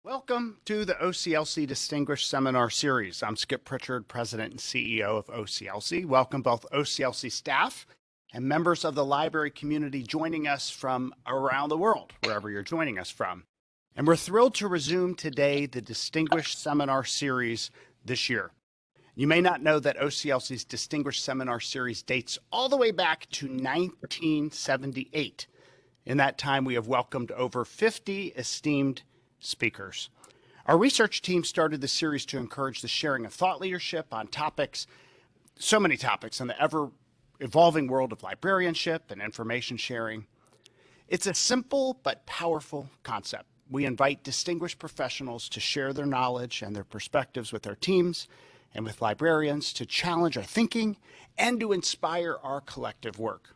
Welcome to the OCLC Distinguished Seminar Series. I'm Skip Pritchard, President and CEO of OCLC. Welcome both OCLC staff and members of the library community joining us from around the world, wherever you're joining us from. And we're thrilled to resume today the Distinguished Seminar Series this year. You may not know that OCLC's Distinguished Seminar Series dates all the way back to 1978. In that time, we have welcomed over 50 esteemed speakers. Our research team started the series to encourage the sharing of thought leadership on topics, so many topics in the ever-evolving world of librarianship and information sharing. It's a simple but powerful concept. We invite distinguished professionals to share their knowledge and their perspectives with their teams and with librarians to challenge our thinking and to inspire our collective work.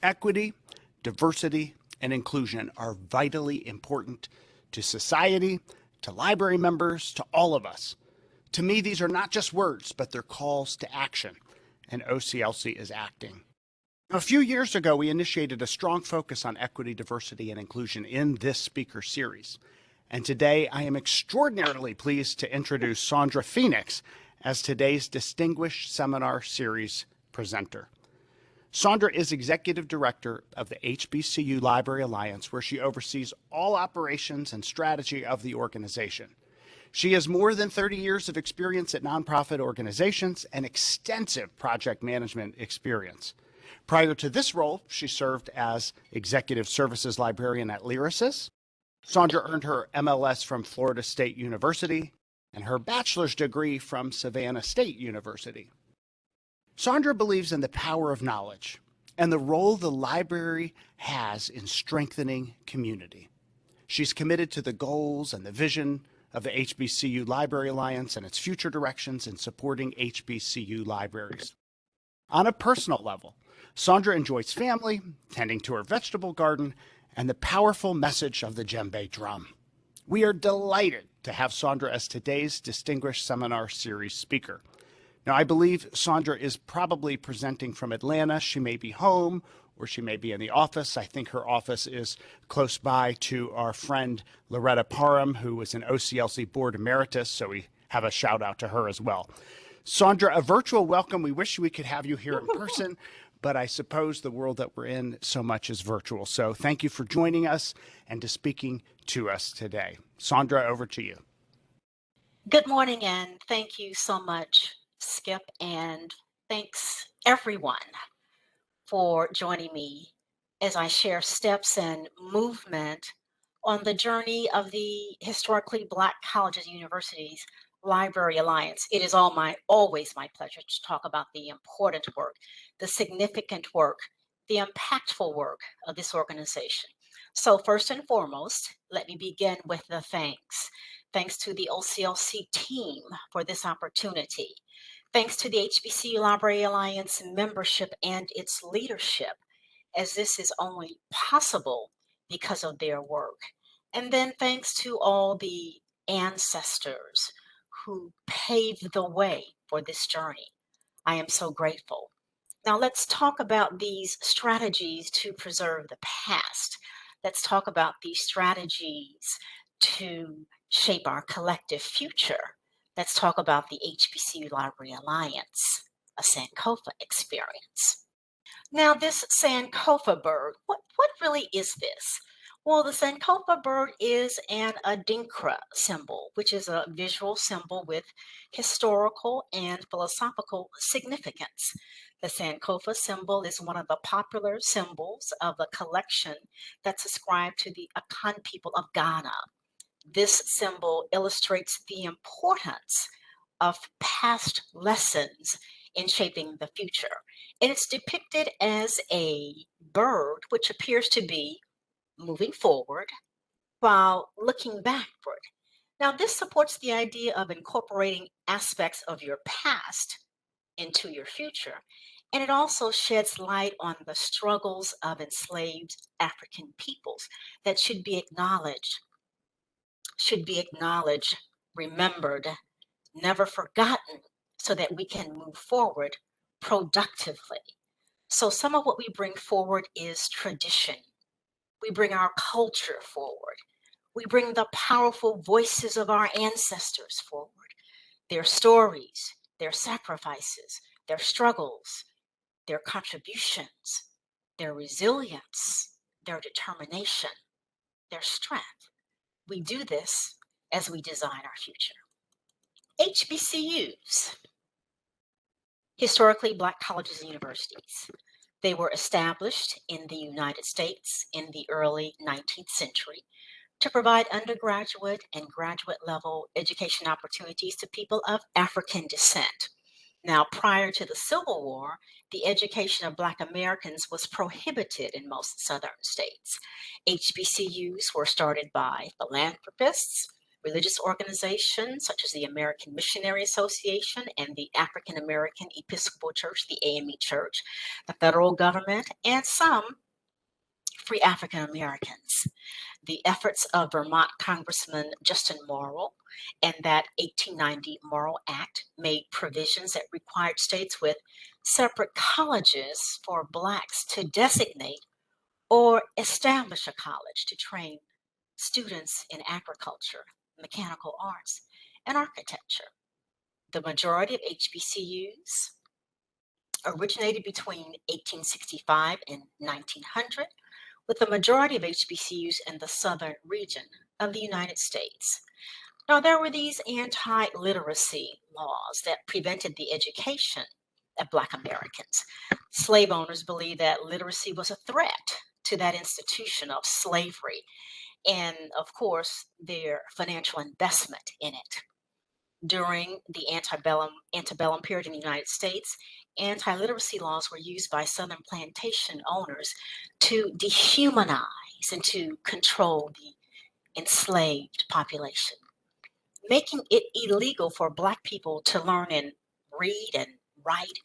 Equity, diversity, and inclusion are vitally important to society, to library members, to all of us. To me, these are not just words, but they're calls to action, and OCLC is acting. Now, a few years ago, we initiated a strong focus on equity, diversity, and inclusion in this speaker series. And today, I am extraordinarily pleased to introduce Sandra Phoenix as today's Distinguished Seminar Series presenter. Sandra is Executive Director of the HBCU Library Alliance, where she oversees all operations and strategy of the organization. She has more than 30 years of experience at nonprofit organizations and extensive project management experience. Prior to this role, she served as Executive Services Librarian at Lyrasis. Sandra earned her MLS from Florida State University and her bachelor's degree from Savannah State University. Sandra believes in the power of knowledge and the role the library has in strengthening community. She's committed to the goals and the vision of the HBCU Library Alliance and its future directions in supporting HBCU libraries. On a personal level, Sandra enjoys family, tending to her vegetable garden, and the powerful message of the djembe drum. We are delighted to have Sandra as today's Distinguished Seminar Series speaker. Now, I believe Sandra is probably presenting from Atlanta. She may be home or she may be in the office. I think her office is close by to our friend Loretta Parham, who is an OCLC Board Emeritus, so we have a shout out to her as well. Sandra, a virtual welcome. We wish we could have you here in person, but I suppose the world that we're in so much is virtual. So thank you for joining us and to speaking to us today. Sandra, over to you. Good morning, and thank you so much, Skip, and thanks everyone for joining me as I share steps and movement on the journey of the historically Black colleges and universities Library Alliance. It is always my pleasure to talk about the important work, the significant work, the impactful work of this organization. So first and foremost, let me begin with the thanks. Thanks to the OCLC team for this opportunity. Thanks to the HBCU Library Alliance membership and its leadership, as this is only possible because of their work. And then thanks to all the ancestors who paved the way for this journey. I am so grateful. Now let's talk about these strategies to preserve the past. Let's talk about these strategies to shape our collective future. Let's talk about the HBCU Library Alliance, a Sankofa Experience. Now, this Sankofa bird, what really is this? Well, the Sankofa bird is an Adinkra symbol, which is a visual symbol with historical and philosophical significance. The Sankofa symbol is one of the popular symbols of the collection that's ascribed to the Akan people of Ghana. This symbol illustrates the importance of past lessons in shaping the future. And it's depicted as a bird, which appears to be moving forward while looking backward. Now, this supports the idea of incorporating aspects of your past into your future. And it also sheds light on the struggles of enslaved African peoples that should be acknowledged, remembered, never forgotten, so that we can move forward productively. So some of what we bring forward is tradition. We bring our culture forward. We bring the powerful voices of our ancestors forward, their stories, their sacrifices, their struggles, their contributions, their resilience, their determination, their strength. We do this as we design our future. HBCUs, historically Black colleges and universities. They were established in the United States in the early 19th century to provide undergraduate and graduate level education opportunities to people of African descent. Now, prior to the Civil War, the education of Black Americans was prohibited in most Southern states. HBCUs were started by philanthropists, religious organizations such as the American Missionary Association and the African American Episcopal Church, the AME Church, the federal government, and some free African Americans. The efforts of Vermont Congressman Justin Morrill and that 1890 Morrill Act made provisions that required states with separate colleges for Blacks to designate or establish a college to train students in agriculture, mechanical arts, and architecture. The majority of HBCUs originated between 1865 and 1900, with the majority of HBCUs in the southern region of the United States. Now, there were these anti-literacy laws that prevented the education of Black Americans. Slave owners believed that literacy was a threat to that institution of slavery and, of course, their financial investment in it. During the antebellum period in the United States, anti-literacy laws were used by Southern plantation owners to dehumanize and to control the enslaved population, making it illegal for Black people to learn and read and write,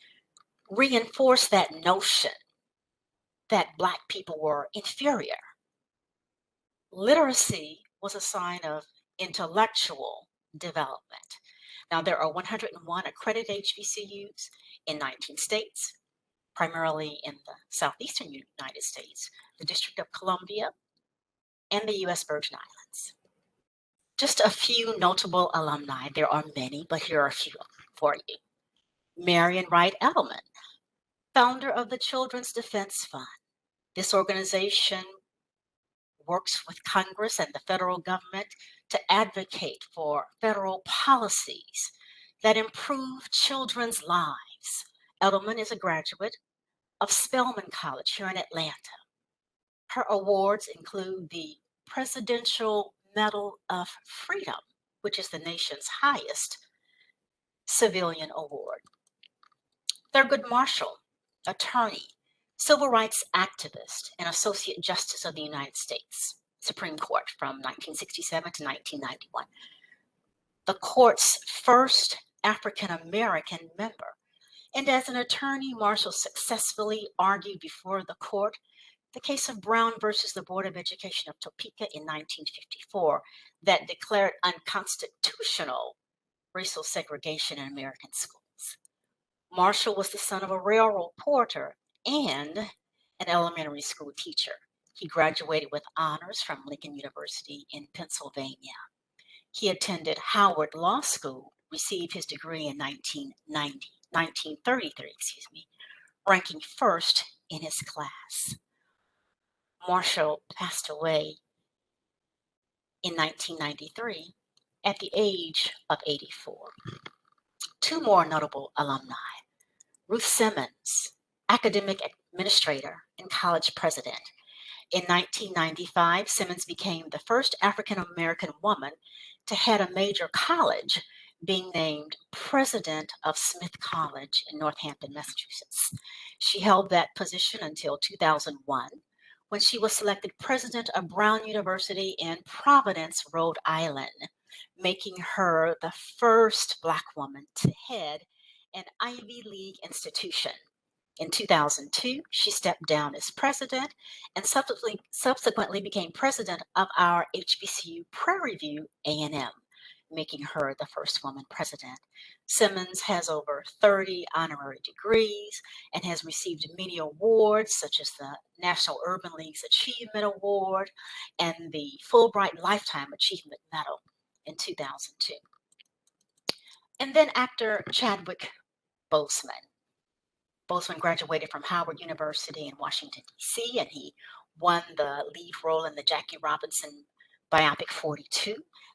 reinforced that notion that Black people were inferior. Literacy was a sign of intellectual development. Now, there are 101 accredited HBCUs in 19 states, primarily in the southeastern United States, the District of Columbia, and the U.S. Virgin Islands. Just a few notable alumni. There are many, but here are a few for you. Marion Wright Edelman, founder of the Children's Defense Fund. This organization works with Congress and the federal government to advocate for federal policies that improve children's lives. Edelman is a graduate of Spelman College here in Atlanta. Her awards include the Presidential Medal of Freedom, which is the nation's highest civilian award. Thurgood Marshall, attorney, civil rights activist, and Associate Justice of the United States Supreme Court from 1967 to 1991. The court's first African American member. And as an attorney, Marshall successfully argued before the court the case of Brown versus the Board of Education of Topeka in 1954 that declared unconstitutional racial segregation in American schools. Marshall was the son of a railroad porter and an elementary school teacher. He graduated with honors from Lincoln University in Pennsylvania. He attended Howard Law School, received his degree in 1933, ranking first in his class. Marshall passed away in 1993 at the age of 84. Two more notable alumni. Ruth Simmons, academic administrator and college president. In 1995, Simmons became the first African American woman to head a major college, being named president of Smith College in Northampton, Massachusetts. She held that position until 2001, when she was selected president of Brown University in Providence, Rhode Island, making her the first Black woman to head an Ivy League institution. In 2002, she stepped down as president and subsequently became president of our HBCU Prairie View A&M, making her the first woman president. Simmons has over 30 honorary degrees and has received many awards, such as the National Urban League's Achievement Award and the Fulbright Lifetime Achievement Medal in 2002. And then actor Chadwick Boseman. Boseman graduated from Howard University in Washington, D.C., and he won the lead role in the Jackie Robinson biopic 42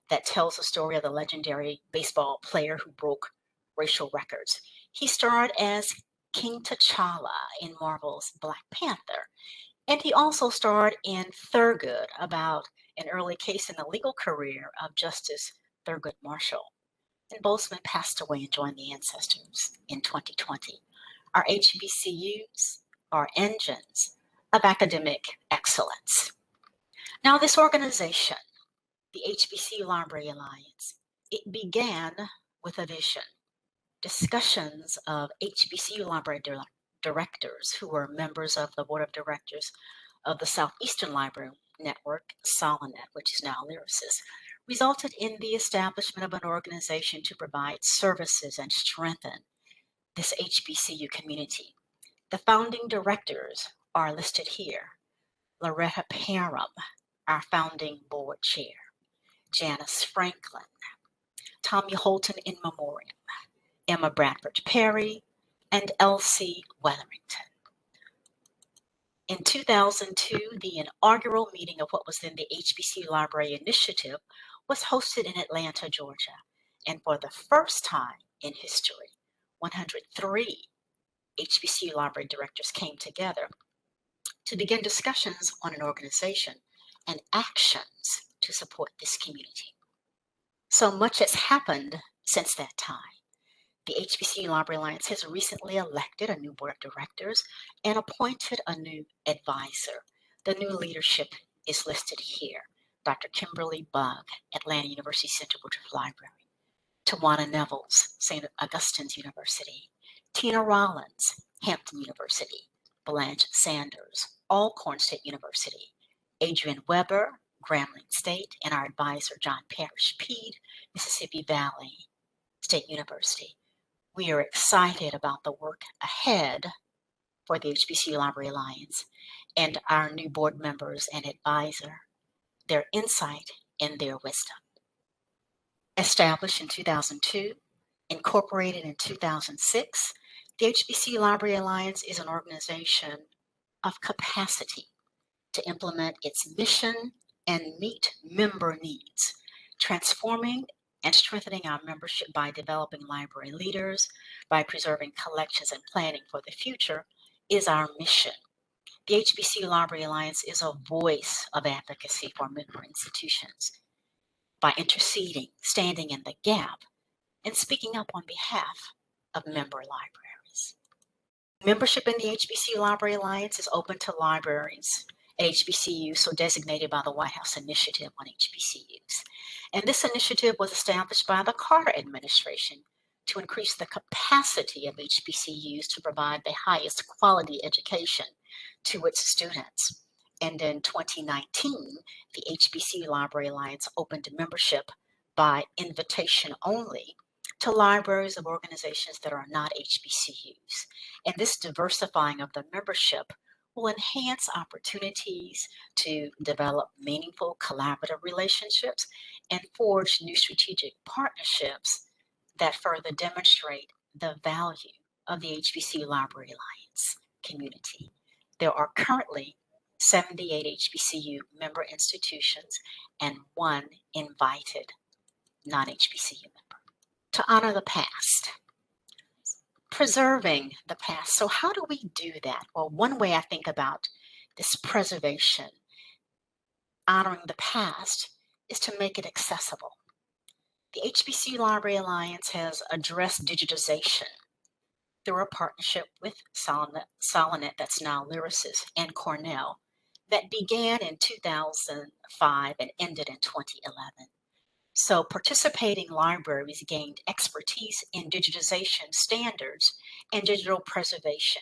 that tells the story of the legendary baseball player who broke racial records. He starred as King T'Challa in Marvel's Black Panther, and he also starred in Thurgood, about an early case in the legal career of Justice Thurgood Marshall. And Boseman passed away and joined the ancestors in 2020. Our HBCUs are engines of academic excellence. Now, this organization, the HBCU Library Alliance, it began with a vision. Discussions of HBCU library directors who were members of the board of directors of the Southeastern Library Network, Solinet, which is now Lyrasis, resulted in the establishment of an organization to provide services and strengthen this HBCU community. The founding directors are listed here. Loretta Parham, our founding board chair, Janice Franklin, Tommy Holton in memoriam, Emma Bradford Perry, and Elsie Wetherington. In 2002, the inaugural meeting of what was then the HBCU Library Initiative was hosted in Atlanta, Georgia. And for the first time in history, 103 HBCU library directors came together to begin discussions on an organization and actions to support this community. So much has happened since that time. The HBCU Library Alliance has recently elected a new board of directors and appointed a new advisor. The new leadership is listed here. Dr. Kimberly Bugg, Atlanta University Central Woodruff Library. Tawana Nevels, St. Augustine's University. Tina Rollins, Hampton University. Blanche Sanders, Alcorn State University. Adrian Weber, Grambling State, and our advisor, John Parrish Peed, Mississippi Valley State University. We are excited about the work ahead for the HBCU Library Alliance and our new board members and advisor, their insight and their wisdom. Established in 2002, incorporated in 2006, the HBCU Library Alliance is an organization of capacity to implement its mission and meet member needs, transforming and strengthening our membership by developing library leaders, by preserving collections and planning for the future is our mission. The HBCU Library Alliance is a voice of advocacy for member institutions by interceding, standing in the gap, and speaking up on behalf of member libraries. Membership in the HBCU Library Alliance is open to libraries at HBCUs so designated by the White House Initiative on HBCUs. And this initiative was established by the Carter administration to increase the capacity of HBCUs to provide the highest quality education to its students. And in 2019, the HBCU Library Alliance opened membership by invitation only to libraries of organizations that are not HBCUs. And this diversifying of the membership will enhance opportunities to develop meaningful collaborative relationships and forge new strategic partnerships that further demonstrate the value of the HBCU Library Alliance community. There are currently 78 HBCU member institutions and 1 invited non-HBCU member. To honor the past, preserving the past. So how do we do that? Well, one way I think about this preservation, honoring the past, is to make it accessible. The HBCU Library Alliance has addressed digitization through a partnership with Solinet, that's now Lyrasis, and Cornell, that began in 2005 and ended in 2011. So participating libraries gained expertise in digitization standards and digital preservation.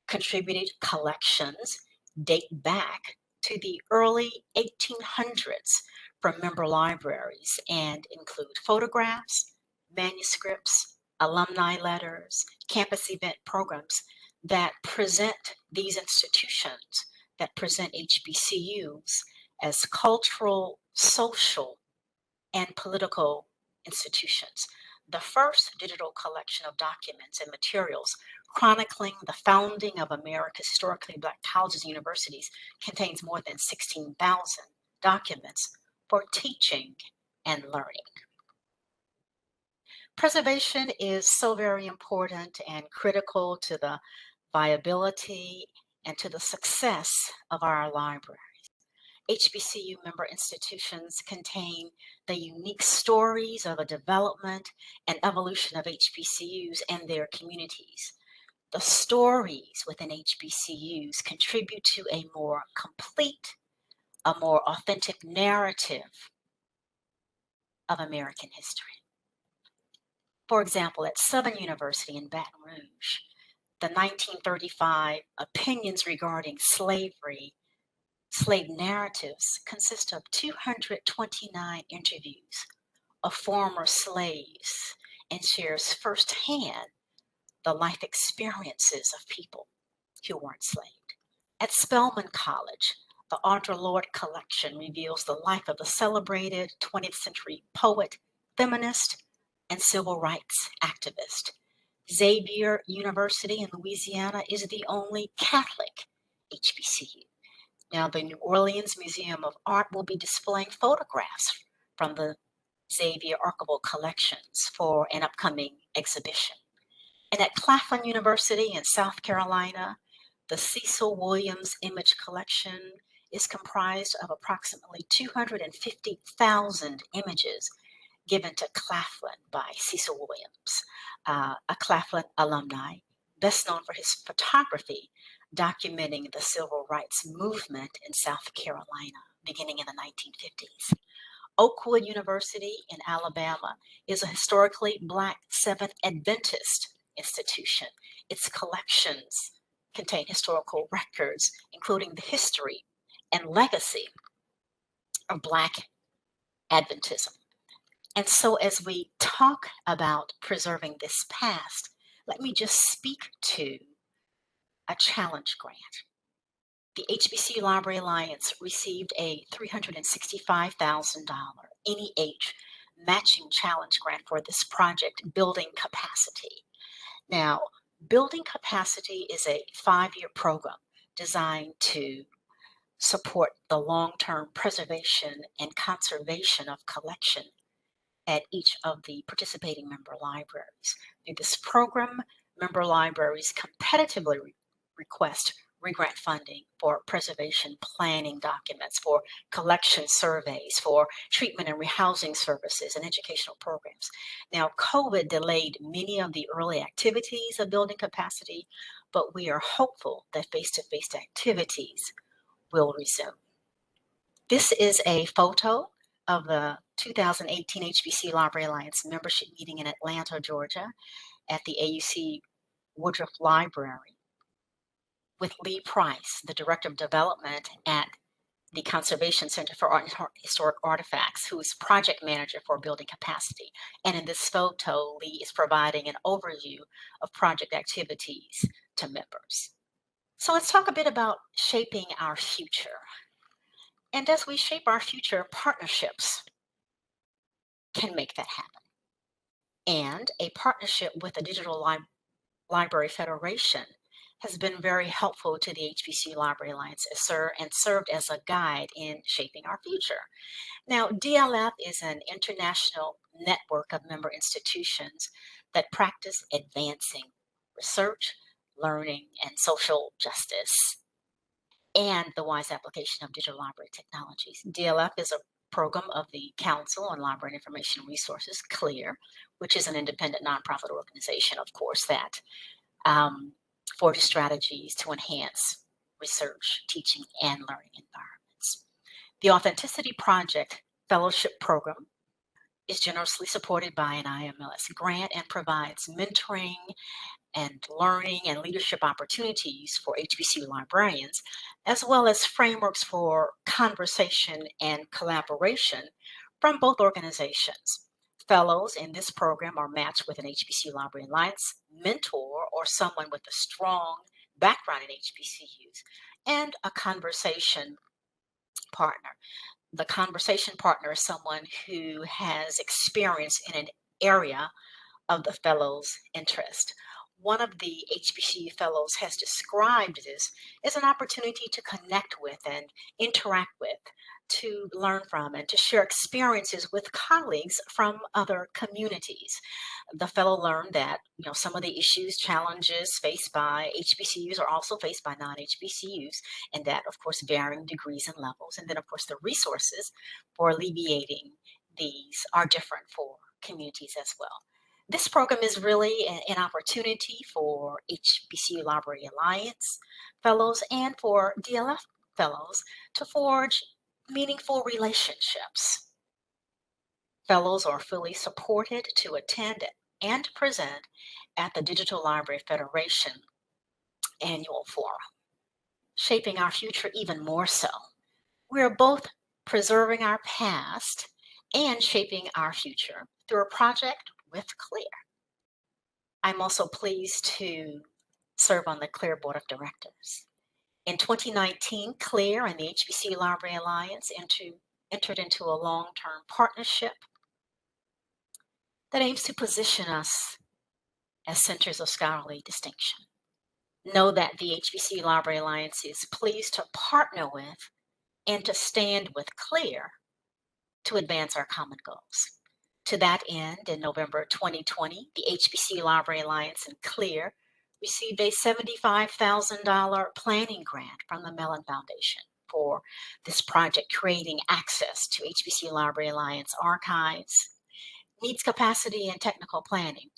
Contributed collections date back to the early 1800s, from member libraries and include photographs, manuscripts, alumni letters, campus event programs that present these institutions, that present HBCUs as cultural, social, and political institutions. The first digital collection of documents and materials chronicling the founding of America's historically Black colleges and universities contains more than 16,000 documents for teaching and learning. Preservation is so very important and critical to the viability and to the success of our library. HBCU member institutions contain the unique stories of a development and evolution of HBCUs and their communities. The stories within HBCUs contribute to a more complete, a more authentic narrative of American history. For example, at Southern University in Baton Rouge, the 1935 opinions regarding slavery, slave narratives consist of 229 interviews of former slaves and shares firsthand the life experiences of people who were enslaved. At Spelman College, the Audre Lorde collection reveals the life of a celebrated 20th century poet, feminist, and civil rights activist. Xavier University in Louisiana is the only Catholic HBCU. Now, the New Orleans Museum of Art will be displaying photographs from the Xavier archival collections for an upcoming exhibition. And at Claflin University in South Carolina, the Cecil Williams Image Collection is comprised of approximately 250,000 images given to Claflin by Cecil Williams, a Claflin alumni, best known for his photography documenting the civil rights movement in South Carolina beginning in the 1950s. Oakwood University in Alabama is a historically Black Seventh Adventist institution. Its collections contain historical records, including the history and legacy of Black Adventism. And so as we talk about preserving this past, let me just speak to a challenge grant. The HBCU Library Alliance received a $365,000 NEH matching challenge grant for this project, Building Capacity. Now, Building Capacity is a 5-year program designed to support the long-term preservation and conservation of collection at each of the participating member libraries. Through this program, member libraries competitively request re-grant funding for preservation planning documents, for collection surveys, for treatment and rehousing services and educational programs. Now, COVID delayed many of the early activities of Building Capacity, but we are hopeful that face-to-face activities will resume. This is a photo of the 2018 HBCU Library Alliance membership meeting in Atlanta, Georgia, at the AUC Woodruff Library, with Lee Price, the Director of Development at the Conservation Center for Art and Historic Artifacts, who is project manager for Building Capacity. And in this photo, Lee is providing an overview of project activities to members. So let's talk a bit about shaping our future. And as we shape our future, partnerships can make that happen. And a partnership with the Digital Library Federation has been very helpful to the HBCU Library Alliance and served as a guide in shaping our future. Now, DLF is an international network of member institutions that practice advancing research, learning, and social justice, and the wise application of digital library technologies. DLF is a program of the Council on Library and Information Resources, CLEAR, which is an independent nonprofit organization, of course, that forges strategies to enhance research, teaching, and learning environments. The Authenticity Project Fellowship Program is generously supported by an IMLS grant and provides mentoring and learning and leadership opportunities for HBCU librarians, as well as frameworks for conversation and collaboration from both organizations. Fellows in this program are matched with an HBCU Library Alliance mentor or someone with a strong background in HBCUs and a conversation partner. The conversation partner is someone who has experience in an area of the fellow's interest. One of the HBCU fellows has described this as an opportunity to connect with and interact with, to learn from, and to share experiences with colleagues from other communities. The fellow learned that some of the issues, challenges faced by HBCUs are also faced by non-HBCUs, and that, of course, varying degrees and levels. And then, of course, the resources for alleviating these are different for communities as well. This program is really an opportunity for HBCU Library Alliance fellows and for DLF fellows to forge meaningful relationships. Fellows are fully supported to attend and present at the Digital Library Federation annual forum, shaping our future even more so. We're both preserving our past and shaping our future through a project with CLEAR. I'm also pleased to serve on the CLEAR Board of Directors. In 2019, CLEAR and the HBCU Library Alliance entered into a long-term partnership that aims to position us as centers of scholarly distinction. Know that the HBCU Library Alliance is pleased to partner with and to stand with CLEAR to advance our common goals. To that end, in November 2020, the HBCU Library Alliance and CLEAR received a $75,000 planning grant from the Mellon Foundation for this project, creating access to HBCU Library Alliance archives, needs capacity, and technical planning.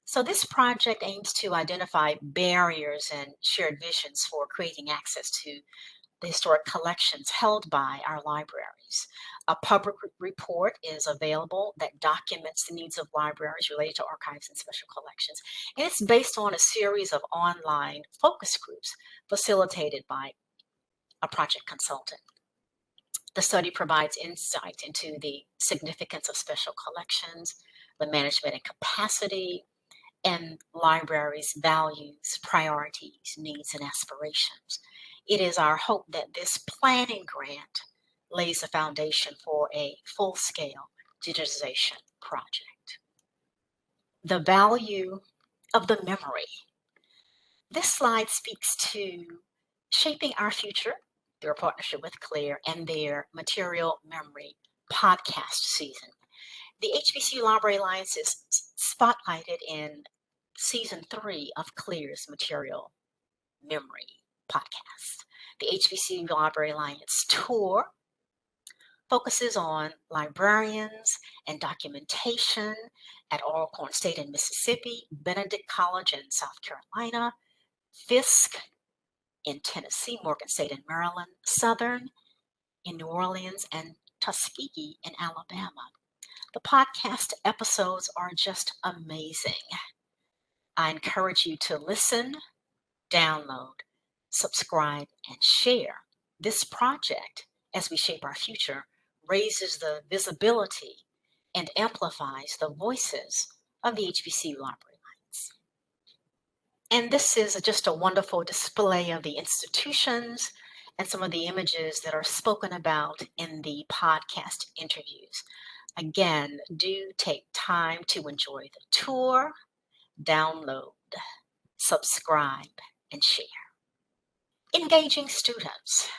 So this project aims to identify barriers and shared visions for creating access to the historic collections held by our libraries. A public report is available that documents the needs of libraries related to archives and special collections. And it's based on a series of online focus groups facilitated by a project consultant. The study provides insight into the significance of special collections, the management and capacity, and libraries' values, priorities, needs, and aspirations. It is our hope that this planning grant lays the foundation for a full-scale digitization project. The value of the memory. This slide speaks to shaping our future through a partnership with CLEAR and their Material Memory podcast season. The HBCU Library Alliance is spotlighted in Season 3 of CLEAR's Material Memory podcast. The HBCU Library Alliance tour focuses on librarians and documentation at Oclc State in Mississippi, Benedict College in South Carolina, Fisk in Tennessee, Morgan State in Maryland, Southern in New Orleans, and Tuskegee in Alabama. The podcast episodes are just amazing. I encourage you to listen, download, subscribe, and share. This project, as we shape our future, raises the visibility and amplifies the voices of the HBCU Library Alliance. And this is just a wonderful display of the institutions and some of the images that are spoken about in the podcast interviews. Again, do take time to enjoy the tour, download, subscribe, and share. Engaging students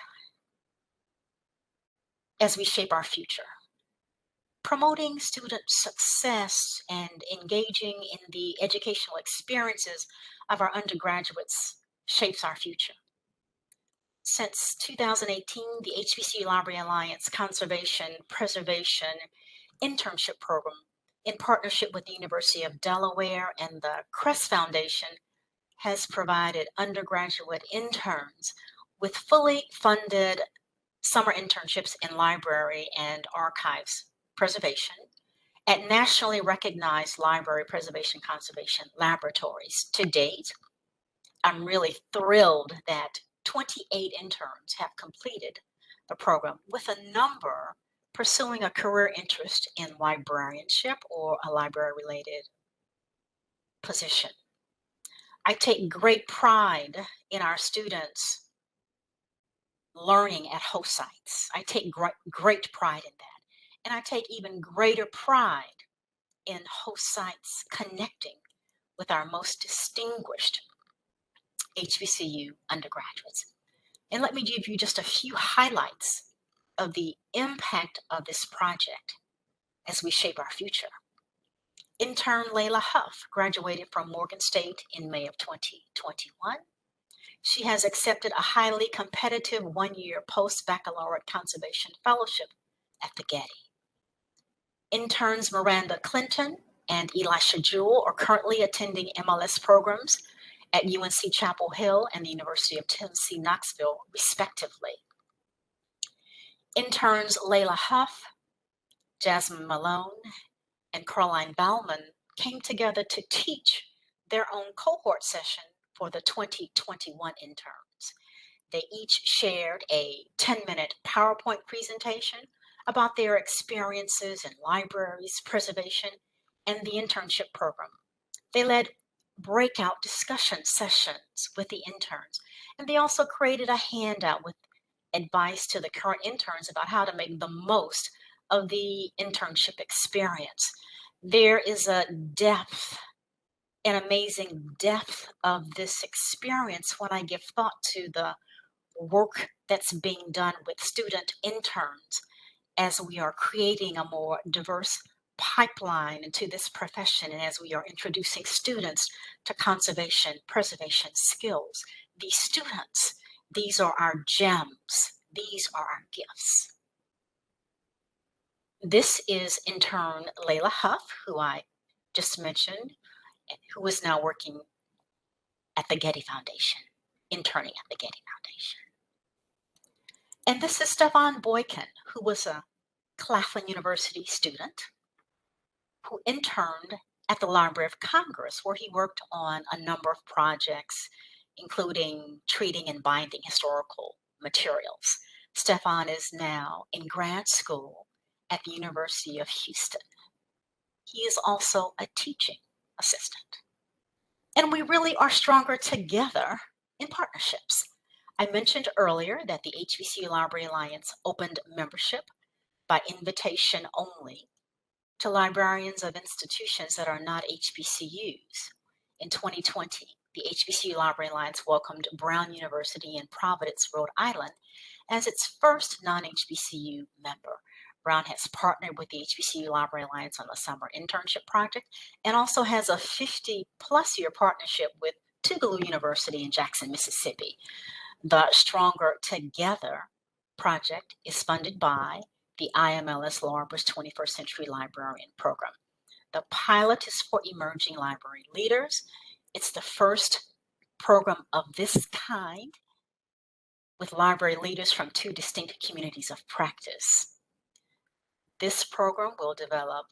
as we shape our future. Promoting student success and engaging in the educational experiences of our undergraduates shapes our future. Since 2018, the HBCU Library Alliance Conservation Preservation Internship Program, in partnership with the University of Delaware and the Crest Foundation, has provided undergraduate interns with fully funded summer internships in library and archives preservation at nationally recognized library preservation conservation laboratories. To date, I'm really thrilled that 28 interns have completed the program, with a number pursuing a career interest in librarianship or a library-related position. I take great pride in our students learning at host sites. I take great pride in that. And I take even greater pride in host sites connecting with our most distinguished HBCU undergraduates. And let me give you just a few highlights of the impact of this project as we shape our future. Intern Layla Huff graduated from Morgan State in May of 2021. She has accepted a highly competitive one-year post-baccalaureate conservation fellowship at the Getty. Interns Miranda Clinton and Elisha Jewell are currently attending MLS programs at UNC Chapel Hill and the University of Tennessee, Knoxville, respectively. Interns Layla Huff, Jasmine Malone, and Caroline Bauman came together to teach their own cohort session for the 2021 interns. They each shared a 10-minute PowerPoint presentation about their experiences in libraries, preservation, and the internship program. They led breakout discussion sessions with the interns, and they also created a handout with advice to the current interns about how to make the most of the internship experience. There is a depth, an amazing depth of this experience when I give thought to the work that's being done with student interns as we are creating a more diverse pipeline into this profession and as we are introducing students to conservation, preservation skills. These students, these are our gems. These are our gifts. This is intern Layla Huff, who I just mentioned, who is now working at the Getty Foundation, interning at the Getty Foundation. And this is Stefan Boykin, who was a Claflin University student who interned at the Library of Congress, where he worked on a number of projects, including treating and binding historical materials. Stefan is now in grad school at the University of Houston. He is also a teaching assistant. And we really are stronger together in partnerships. I mentioned earlier that the HBCU Library Alliance opened membership by invitation only to librarians of institutions that are not HBCUs. In 2020, the HBCU Library Alliance welcomed Brown University in Providence, Rhode Island, as its first non-HBCU member. Brown has partnered with the HBCU Library Alliance on the Summer Internship Project and also has a 50-plus year partnership with Tougaloo University in Jackson, Mississippi. The Stronger Together project is funded by the IMLS Law Library's 21st Century Librarian Program. The pilot is for emerging library leaders. It's the first program of this kind with library leaders from two distinct communities of practice. This program will develop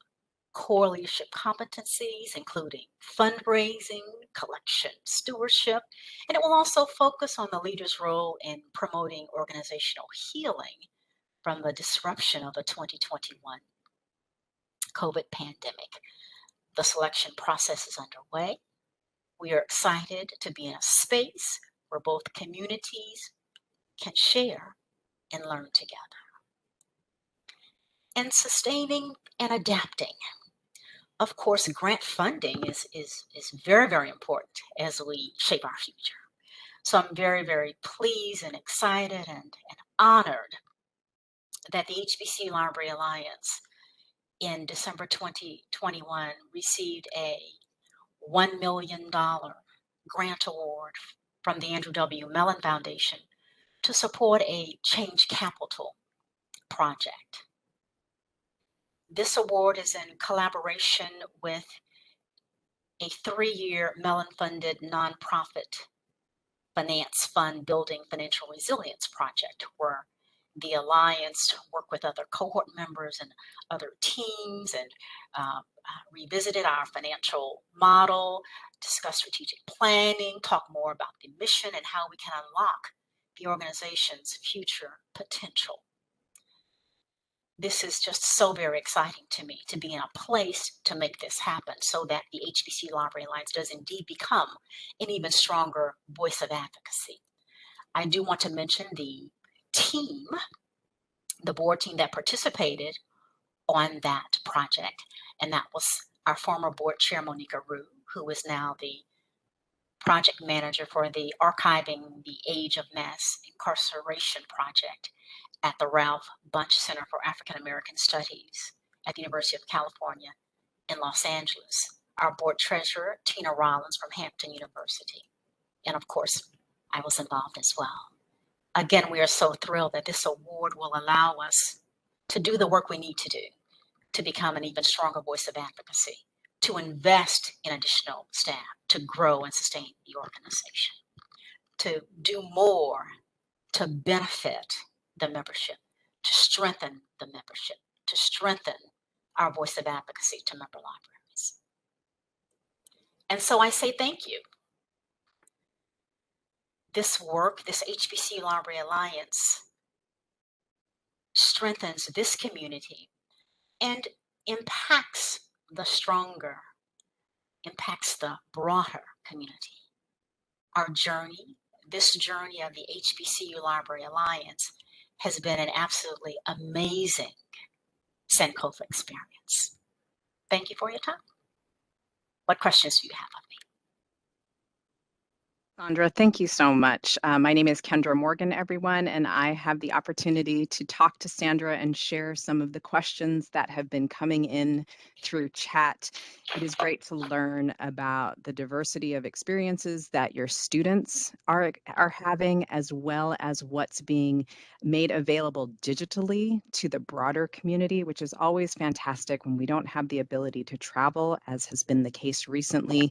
core leadership competencies, including fundraising, collection, stewardship, and it will also focus on the leader's role in promoting organizational healing from the disruption of the 2021 COVID pandemic. The selection process is underway. We are excited to be in a space where both communities can share and learn together. And sustaining and adapting. Of course, grant funding is very, very important as we shape our future. So I'm very, very pleased and excited and honored that the HBCU Library Alliance in December 2021 received a $1 million grant award from the Andrew W. Mellon Foundation to support a Change Capital project. This award is in collaboration with a 3-year Mellon-funded nonprofit finance fund building financial resilience project, where the Alliance to work with other cohort members and other teams, and revisited our financial model, discuss strategic planning, talk more about the mission and how we can unlock the organization's future potential. This is just so very exciting to me, to be in a place to make this happen so that the HBCU Library Alliance does indeed become an even stronger voice of advocacy. I do want to mention the team, the board team that participated on that project, and that was our former board chair, Monica Ruth, who is now the project manager for the Archiving the Age of Mass Incarceration project at the Ralph Bunche Center for African American Studies at the University of California in Los Angeles. Our board treasurer, Tina Rollins from Hampton University. And of course, I was involved as well. Again, we are so thrilled that this award will allow us to do the work we need to do to become an even stronger voice of advocacy, to invest in additional staff, to grow and sustain the organization, to do more to benefit the membership, to strengthen the membership, to strengthen our voice of advocacy to member libraries. And so I say thank you. This work, this HBCU Library Alliance, strengthens this community and impacts the stronger, impacts the broader community. Our journey, this journey of the HBCU Library Alliance, has been an absolutely amazing Sankofa experience. Thank you for your time. What questions do you have of me? Sandra, thank you so much. My name is Kendra Morgan, everyone, and I have the opportunity to talk to Sandra and share some of the questions that have been coming in through chat. It is great to learn about the diversity of experiences that your students are having, as well as what's being made available digitally to the broader community, which is always fantastic when we don't have the ability to travel, as has been the case recently,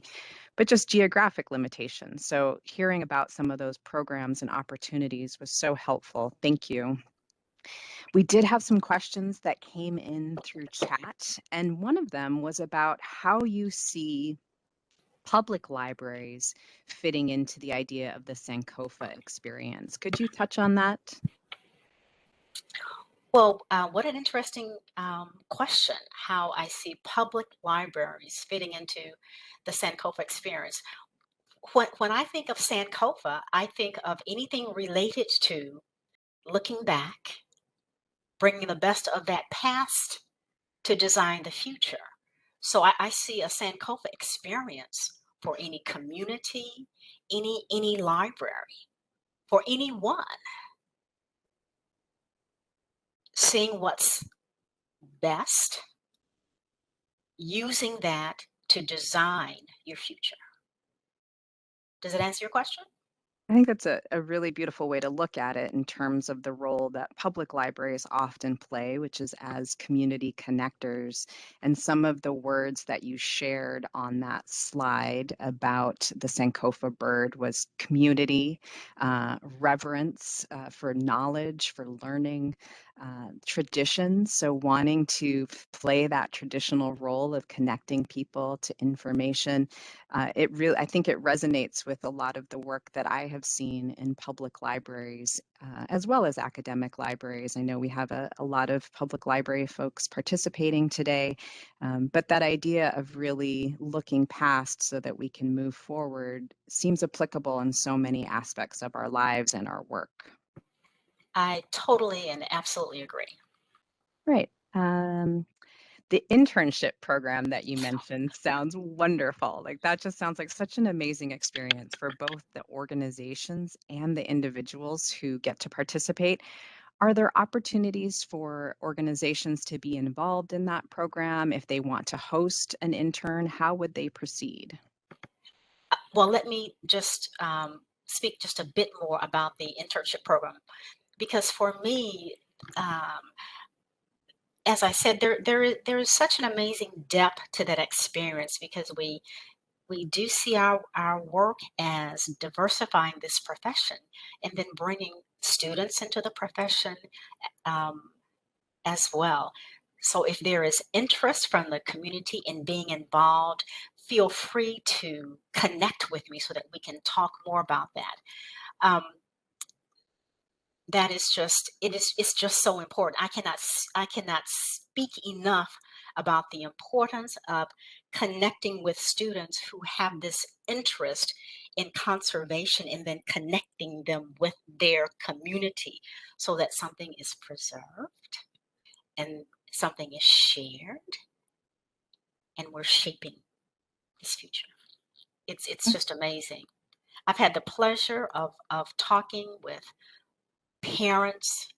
but just geographic limitations. So hearing about some of those programs and opportunities was so helpful. Thank you. We did have some questions that came in through chat, and one of them was about how you see public libraries fitting into the idea of the Sankofa experience. Could you touch on that? Well, what an interesting question, how I see public libraries fitting into the Sankofa experience. When I think of Sankofa, I think of anything related to looking back, bringing the best of that past to design the future. So I see a Sankofa experience for any community, any library, for anyone. Seeing what's best, using that to design your future. Does it answer your question? I think that's a really beautiful way to look at it in terms of the role that public libraries often play, which is as community connectors. And some of the words that you shared on that slide about the Sankofa bird was community, reverence for knowledge, for learning, tradition. So wanting to play that traditional role of connecting people to information. I think it resonates with a lot of the work that I have seen in public libraries, as well as academic libraries. I know we have a lot of public library folks participating today, but that idea of really looking past so that we can move forward seems applicable in so many aspects of our lives and our work. I totally and absolutely agree. Right. The internship program that you mentioned sounds wonderful. Like that just sounds like such an amazing experience for both the organizations and the individuals who get to participate. Are there opportunities for organizations to be involved in that program? If they want to host an intern, how would they proceed? Well, let me just speak just a bit more about the internship program, because for me, as I said, there is such an amazing depth to that experience, because we do see our work as diversifying this profession and then bringing students into the profession as well. So if there is interest from the community in being involved, feel free to connect with me so that we can talk more about that. That is just it's just so important. I cannot speak enough about the importance of connecting with students who have this interest in conservation and then connecting them with their community so that something is preserved and something is shared and we're shaping this future. It's just amazing. I've had the pleasure of talking with parents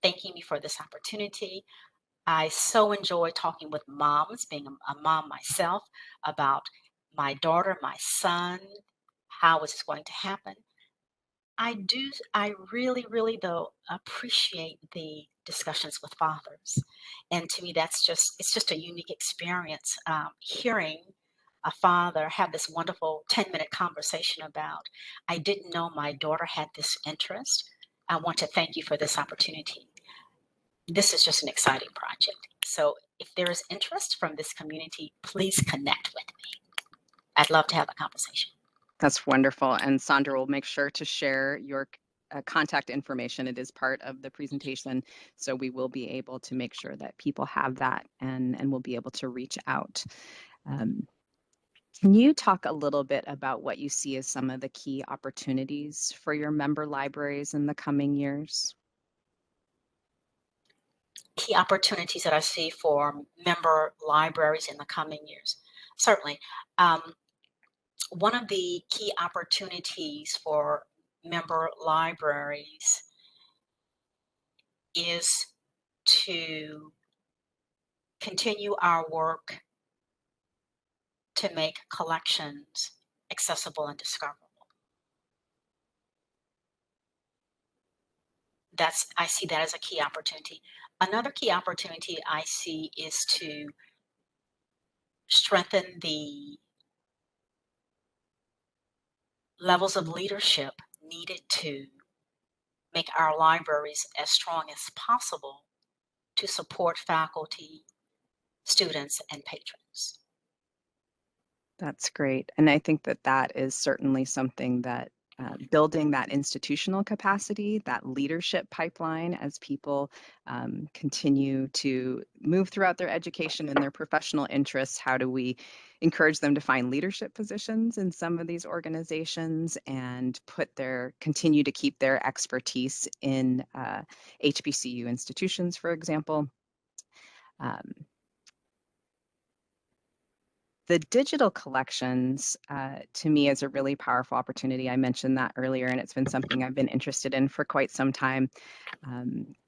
thanking me for this opportunity. I so enjoy talking with moms, being a mom myself, about my daughter, my son, how is this going to happen. I really, really though appreciate the discussions with fathers. And to me, it's just a unique experience hearing a father have this wonderful 10-minute conversation about, I didn't know my daughter had this interest. I want to thank you for this opportunity. This is just an exciting project. So if there is interest from this community, please connect with me. I'd love to have a conversation. That's wonderful. And Sandra will make sure to share your contact information. It is part of the presentation. So we will be able to make sure that people have that and will be able to reach out. Can you talk a little bit about what you see as some of the key opportunities for your member libraries in the coming years? Key opportunities that I see for member libraries in the coming years. Certainly. One of the key opportunities for member libraries is to continue our work to make collections accessible and discoverable. I see that as a key opportunity. Another key opportunity I see is to strengthen the levels of leadership needed to make our libraries as strong as possible to support faculty, students, and patrons. That's great. And I think that that is certainly something that building that institutional capacity, that leadership pipeline as people continue to move throughout their education and their professional interests, how do we encourage them to find leadership positions in some of these organizations and continue to keep their expertise in HBCU institutions, for example. The digital collections, to me, is a really powerful opportunity. I mentioned that earlier, and it's been something I've been interested in for quite some time.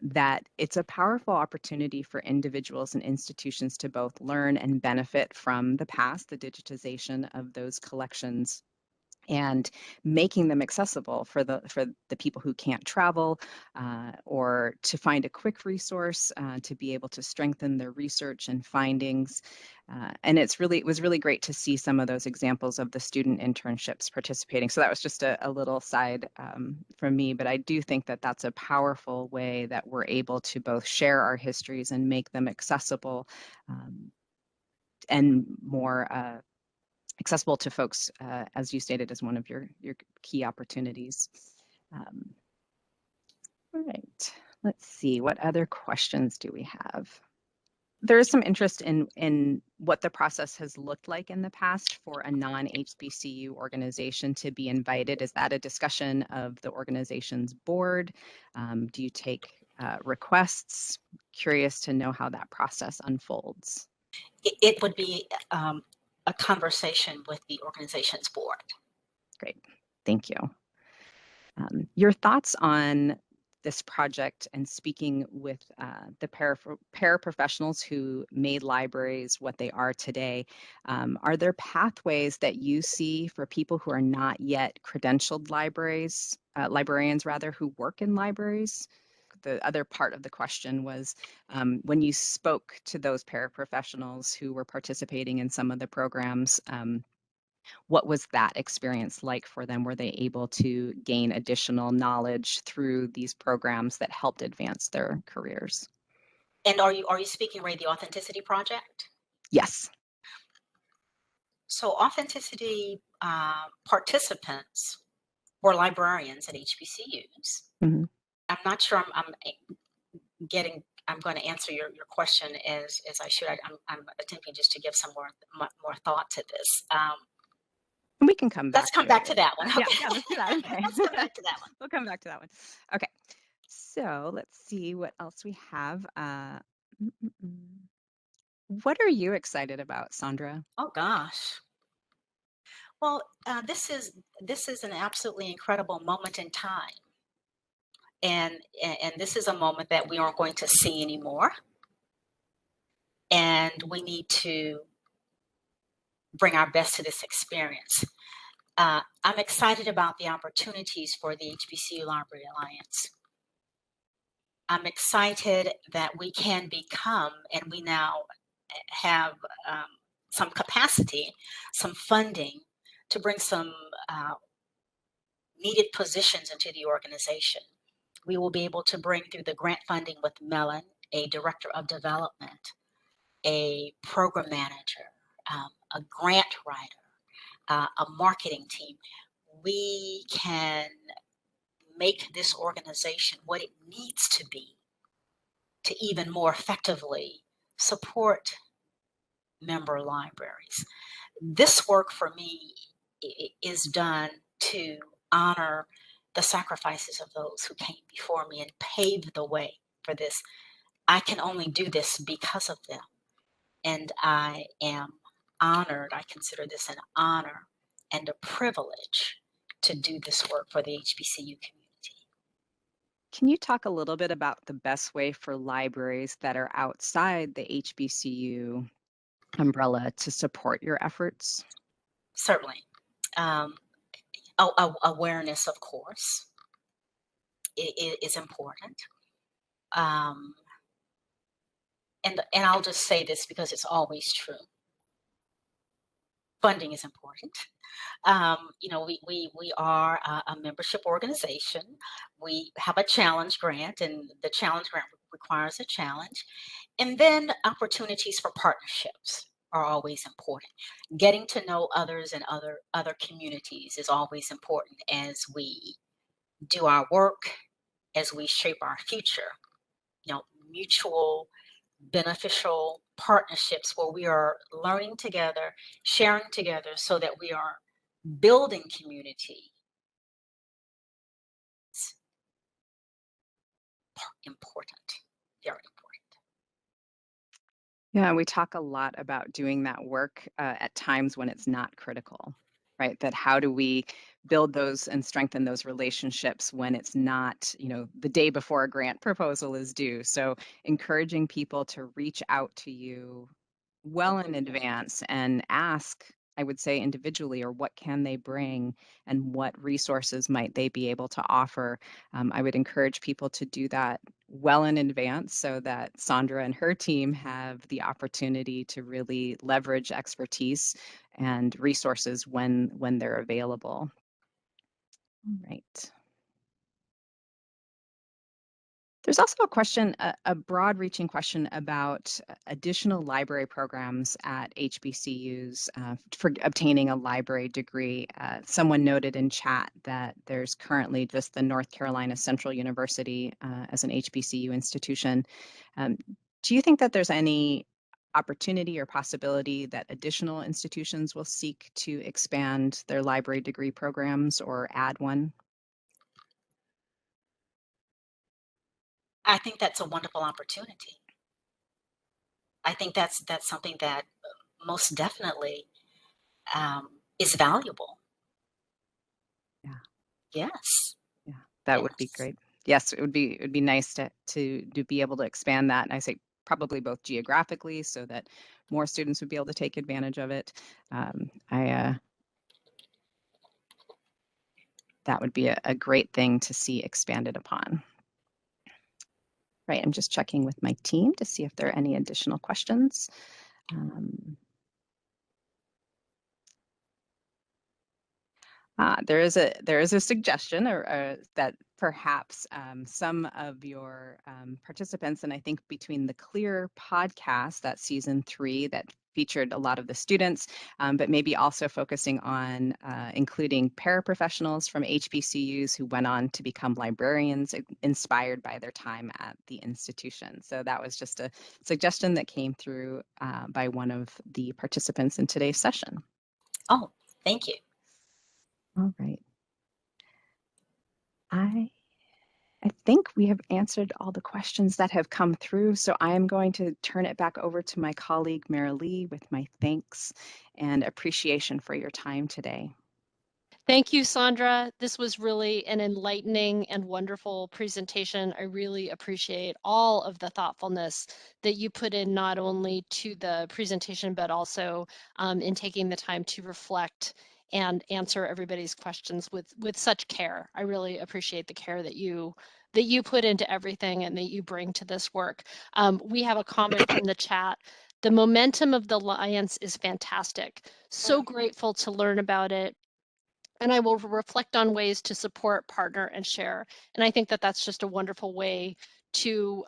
That it's a powerful opportunity for individuals and institutions to both learn and benefit from the past, the digitization of those collections, and making them accessible for the people who can't travel, or to find a quick resource to be able to strengthen their research and findings. And it was really great to see some of those examples of the student internships participating. So that was just a little side from me, but I do think that that's a powerful way that we're able to both share our histories and make them accessible and more accessible to folks, as you stated, as one of your key opportunities. All right, let's see, what other questions do we have? There is some interest in what the process has looked like in the past for a non-HBCU organization to be invited. Is that a discussion of the organization's board? Do you take requests? Curious to know how that process unfolds. It would be a conversation with the organization's board. Great, thank you. Your thoughts on this project and speaking with the paraprofessionals who made libraries what they are today. Are there pathways that you see for people who are not yet credentialed librarians rather, who work in libraries? The other part of the question was when you spoke to those paraprofessionals who were participating in some of the programs, What was that experience like for them? Were they able to gain additional knowledge through these programs that helped advance their careers? And are you speaking, Ray, the Authenticity Project? Yes. So Authenticity participants were librarians at HBCUs. Mhm. I'm not sure I'm going to answer your question as I should. I'm attempting just to give some more thought to this. We can come Let's back come to it. back to that one. Yeah, Okay. yeah, let's do that. Okay. Let's come back to that one. We'll come back to that one. Okay. So let's see what else we have. Mm, mm, mm. What are you excited about, Sandra? Oh gosh. Well, this is an absolutely incredible moment in time, and this is a moment that we aren't going to see anymore, and we need to bring our best to this experience. I'm excited about the opportunities for the HBCU Library Alliance. I'm excited that we can become, and we now have some capacity, some funding to bring some needed positions into the organization. We will be able to bring through the grant funding with Mellon, a director of development, a program manager, a grant writer, a marketing team. We can make this organization what it needs to be to even more effectively support member libraries. This work for me is done to honor the sacrifices of those who came before me and paved the way for this. I can only do this because of them. And I am honored. I consider this an honor and a privilege to do this work for the HBCU community. Can you talk a little bit about the best way for libraries that are outside the HBCU umbrella to support your efforts? Certainly. Um, Awareness, of course, is important. Um, and I'll just say this because it's always true. Funding is important. We are a membership organization. We have a challenge grant, and the challenge grant requires a challenge. And then opportunities for partnerships are always important. Getting to know others and other communities is always important as we do our work, as we shape our future. Mutual beneficial partnerships where we are learning together, sharing together so that we are building community. It's important, very important. Yeah, we talk a lot about doing that work at times when it's not critical, right? That how do we build those and strengthen those relationships when it's not, the day before a grant proposal is due. So encouraging people to reach out to you well in advance and ask, I would say individually, or what can they bring and what resources might they be able to offer. I would encourage people to do that well in advance so that Sandra and her team have the opportunity to really leverage expertise and resources when they're available. All right. There's also a question, a broad-reaching question about additional library programs at HBCUs for obtaining a library degree. Someone noted in chat that there's currently just the North Carolina Central University as an HBCU institution. Do you think that there's any opportunity or possibility that additional institutions will seek to expand their library degree programs or add one? I think that's a wonderful opportunity. I think that's something that most definitely is valuable. Yeah. Yes. Yeah, that would be Yes. great. Yes, it would be nice to be able to expand that. And I say probably both geographically so that more students would be able to take advantage of it. That would be a great thing to see expanded upon. Right, I'm just checking with my team to see if there are any additional questions. There is a suggestion that perhaps some of your participants, and I think between the Clear podcast, that season 3 that featured a lot of the students, but maybe also focusing on including paraprofessionals from HBCUs who went on to become librarians inspired by their time at the institution. So that was just a suggestion that came through by one of the participants in today's session. Oh, thank you. All right. I think we have answered all the questions that have come through, so I am going to turn it back over to my colleague, Marilee, with my thanks and appreciation for your time today. Thank you, Sandra. This was really an enlightening and wonderful presentation. I really appreciate all of the thoughtfulness that you put in, not only to the presentation, but also in taking the time to reflect and answer everybody's questions with such care. I really appreciate the care that you put into everything and that you bring to this work. We have a comment from the chat. The momentum of the Alliance is fantastic. So grateful to learn about it. And I will reflect on ways to support, partner, and share. And I think that that's just a wonderful way to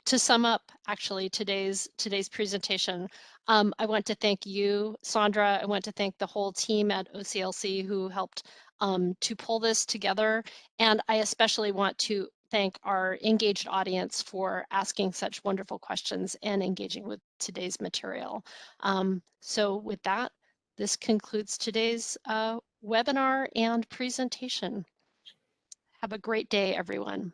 sum up actually today's presentation. I want to thank you, Sandra. I want to thank the whole team at OCLC who helped to pull this together. And I especially want to thank our engaged audience for asking such wonderful questions and engaging with today's material. So with that, this concludes today's webinar and presentation. Have a great day, everyone.